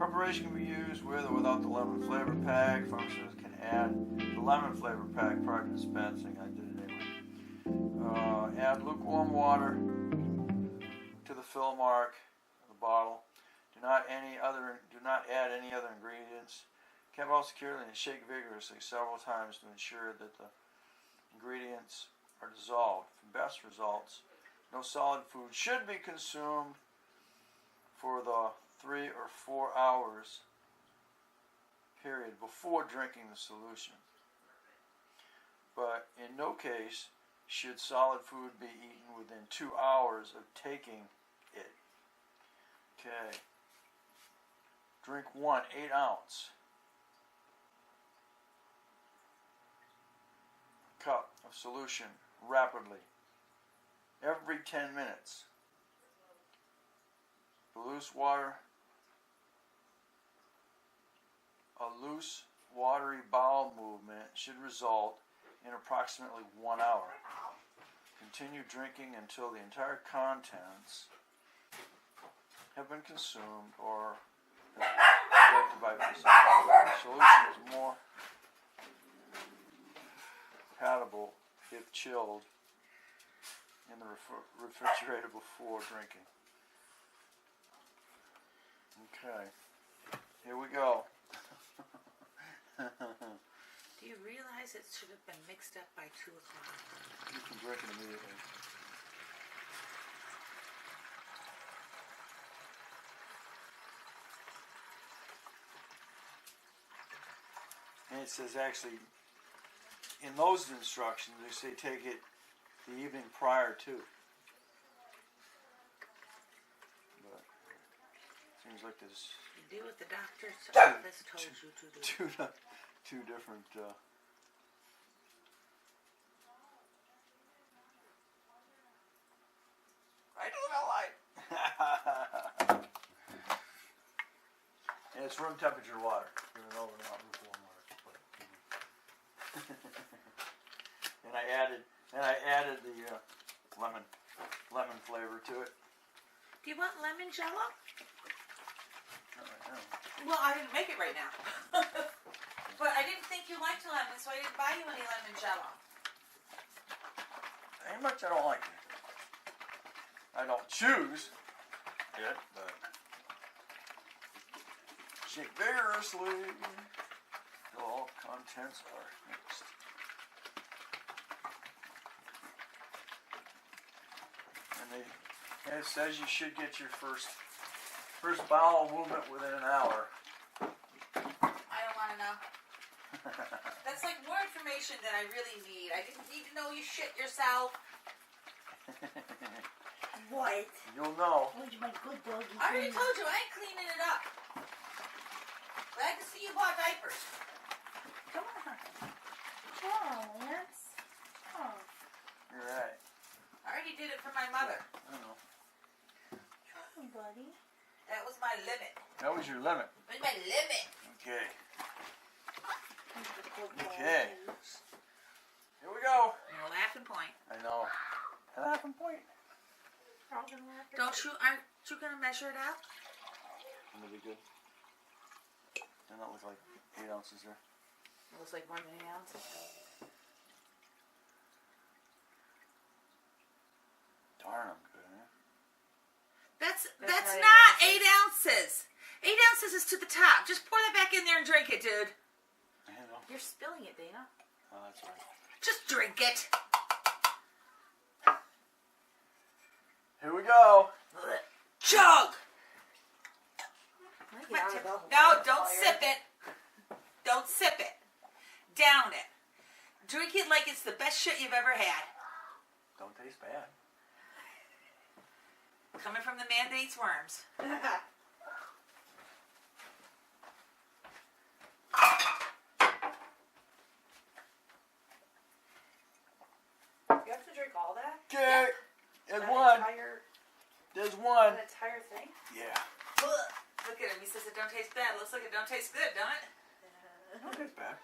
Preparation can be used with or without the lemon flavor pack. Pharmacists can add the lemon flavor pack prior to dispensing. I did it anyway. Add lukewarm water to the fill mark of the bottle. Do not add any other ingredients. Cap all securely and shake vigorously several times to ensure that the ingredients are dissolved. For best results, no solid food should be consumed for the 3 or 4 hours period before drinking the solution. But in no case should solid food be eaten within 2 hours of taking it. Okay. Drink 1 8-ounce cup of solution rapidly every 10 minutes. A loose, watery bowel movement should result in approximately 1 hour. Continue drinking until the entire contents have been consumed or absorbed by the solution is more palatable if chilled in the refrigerator before drinking. Okay, here we go. Do you realize it should have been mixed up by 2 o'clock? You can drink it immediately. And it says actually, in those instructions, they say take it the evening prior to. But seems like there's You do what the doctor's office told you to do. two different. Right to the light. And it's room temperature water. Even though we're not lukewarm water. And I added the lemon flavor to it. Do you want lemon jello? Not right now. Well, I didn't make it right now. But I didn't think you liked lemon, so I didn't buy you any lemon jello. Ain't much I don't like it. I don't choose it, but shake vigorously till all contents are mixed. And it says you should get your first bowel movement within an hour. I don't want to know. That's like more information than I really need. I didn't need to know you shit yourself. What? You'll know. Oh, my good doggy. I already told you, I ain't cleaning it up. Glad to see you bought diapers. Come on. Oh, Lance. Oh. You're right. I already did it for my mother. I know. Hey, buddy. That was my limit. That was your limit. That was my limit. Okay. Okay. Here we go. Your laughing point. I know. A laughing point. Aren't you gonna measure it out? That'll be good. Doesn't that look like 8 ounces there? It looks like more than 8 ounces. Darn, I'm good, huh? That's not 8 ounces. 8 ounces is to the top. Just pour that back in there and drink it, dude. I know. You're spilling it, Dana. Oh, that's right. Just drink it. Here we go. Chug! No, No, don't sip it. Don't sip it. Down it. Drink it like it's the best shit you've ever had. Don't taste bad. Coming from the man that eats worms. You have to drink all that? Okay. There's one. There's one. An entire thing? Yeah. Look at him. He says it don't taste bad. Looks like it don't taste good, don't it? Don't taste bad.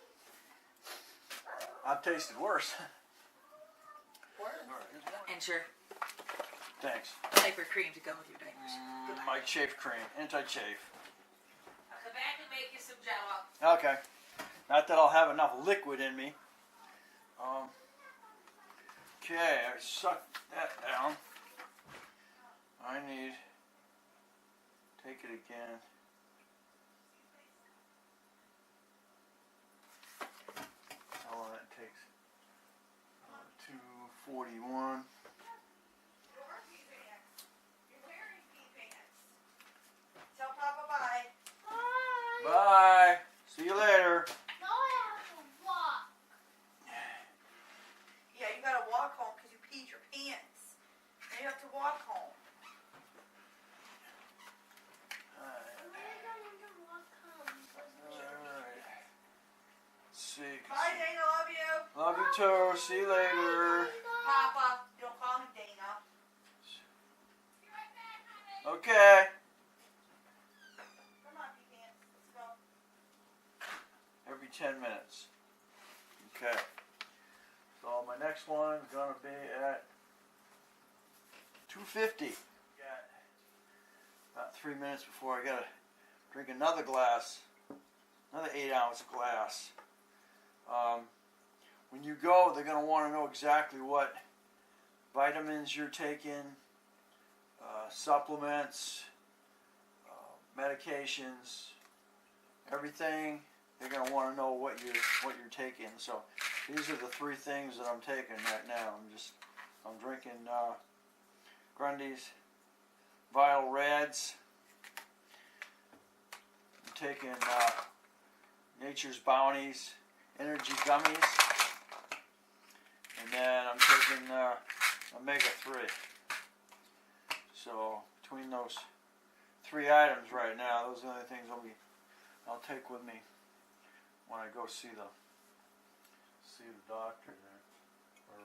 I've tasted worse. And sure, Thanks. diaper cream to go with your diapers. My chafe cream. Anti-chafe. Okay. Not that I'll have enough liquid in me. Okay, I sucked that down. I need, take it again. How long that takes? 241. Tell Papa bye. Bye. See you later. No, I have to walk. Yeah, you gotta walk home because you peed your pants. Now you have to walk home. Alright. See. Bye, Dana. Love you. Love you too. See you later. Papa. You don't call him Dana. Okay. Come on, pee pants. Let's go. Every 10 minutes. Okay. So my next one is gonna be at 250. Got about 3 minutes before I gotta drink another glass, another 8-ounce glass. When you go, they're gonna want to know exactly what vitamins you're taking, supplements, medications, everything. They're gonna want to know what you're taking. So these are the 3 things that I'm taking right now. I'm drinking Grundy's Vital Reds. I'm taking Nature's Bounties Energy Gummies, and then I'm taking Omega-3. So between those 3 items right now, those are the only things I'll take with me when I go see the doctor there, or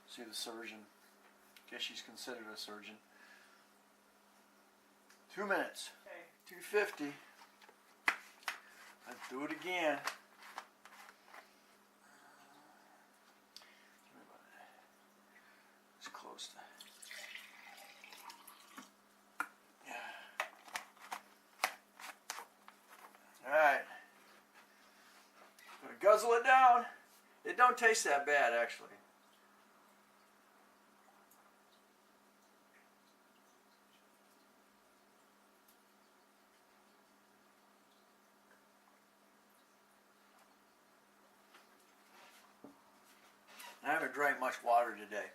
see the surgeon. Guess she's considered a surgeon. 2 minutes. Okay. 250. Let's do it again. It's close to. Yeah. All right. Gonna guzzle it down. It don't taste that bad, actually. I haven't drank much water today,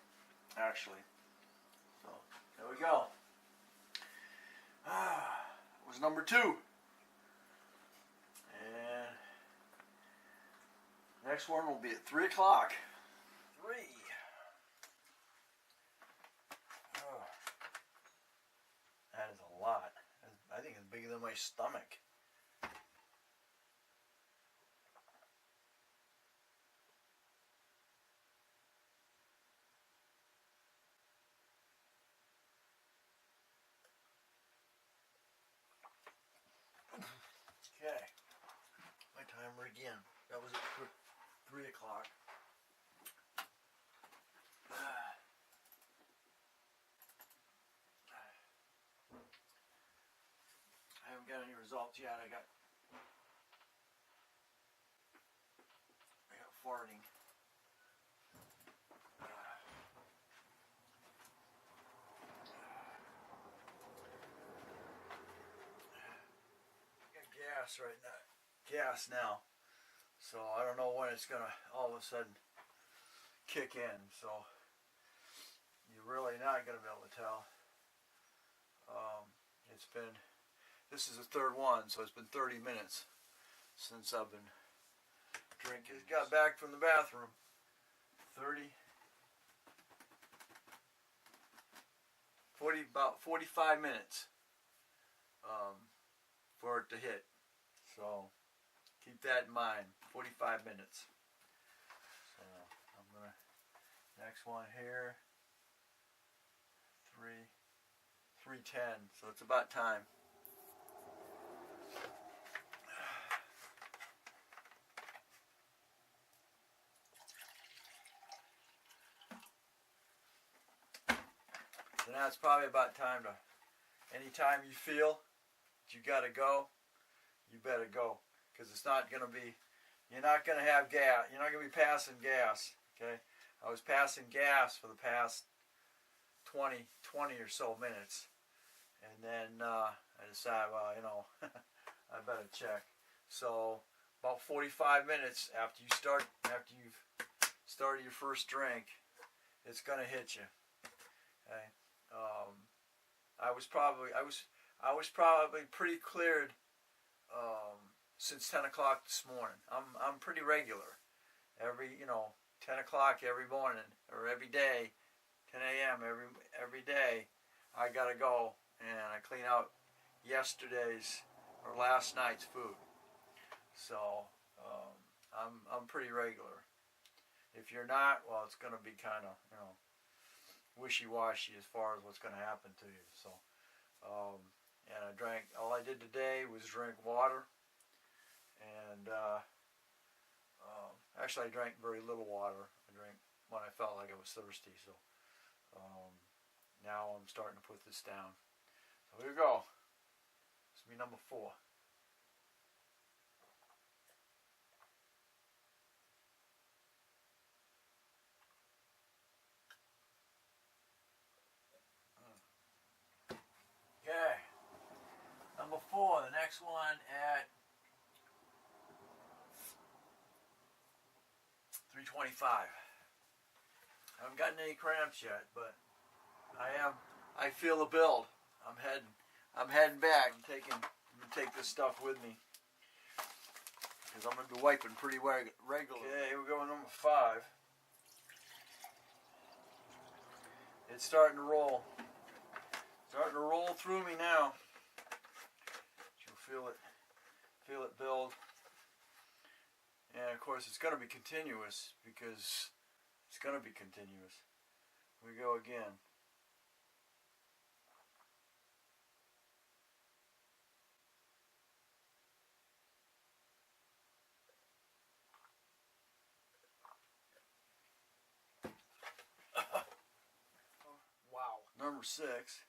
actually. So, there we go. It was number 2. And next one will be at 3 o'clock. 3. Oh, that is a lot. I think it's bigger than my stomach. Okay, my timer again. That was at 3 o'clock. I haven't got any results yet. I got farting. Gas right now. Gas now. So I don't know when it's gonna all of a sudden kick in. So you're really not gonna be able to tell. This is the 3rd one, so it's been 30 minutes since I've been drinking. Just got back from the bathroom. about 45 minutes for it to hit. So keep that in mind. 45 minutes. So I'm gonna, next one here, 3:10. So it's about time. So now it's probably about time to, anytime you feel that you gotta go, you better go. because it's not going to be, you're not going to have gas, you're not going to be passing gas, okay? I was passing gas for the past 20 or so minutes, and then I decided, well, you know, I better check. So about 45 minutes after you've started your first drink, it's going to hit you, okay? I was probably pretty cleared since 10 o'clock this morning. I'm pretty regular. Every 10 o'clock every morning or every day, 10 a.m. every day, I gotta go and I clean out yesterday's or last night's food. So I'm pretty regular. If you're not, well, it's gonna be kind of wishy-washy as far as what's gonna happen to you. So and I drank. All I did today was drink water, and actually I drank very little water. I drank when I felt like I was thirsty. So now I'm starting to put this down. So here we go. This will be number 4. Okay. Number 4, the next one at 3:25. I haven't gotten any cramps yet, but I feel the build. I'm heading back. I'm gonna take this stuff with me because I'm gonna be wiping pretty regularly. Okay, here we go with number 5. It's starting to roll. Starting to roll through me now. You'll feel it build. And of course it's going to be continuous because it's going to be continuous. We go again. Wow. Number 6.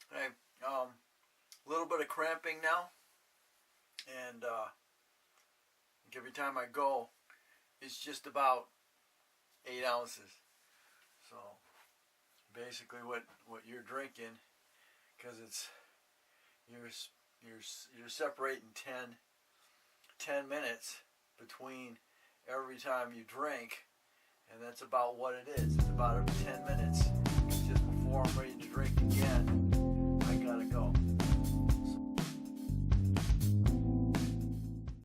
Hey, a little bit of cramping now, and every time I go, it's just about 8 ounces. So basically, what you're drinking, because it's you're separating 10 minutes between every time you drink, and that's about what it is. It's about every 10 minutes.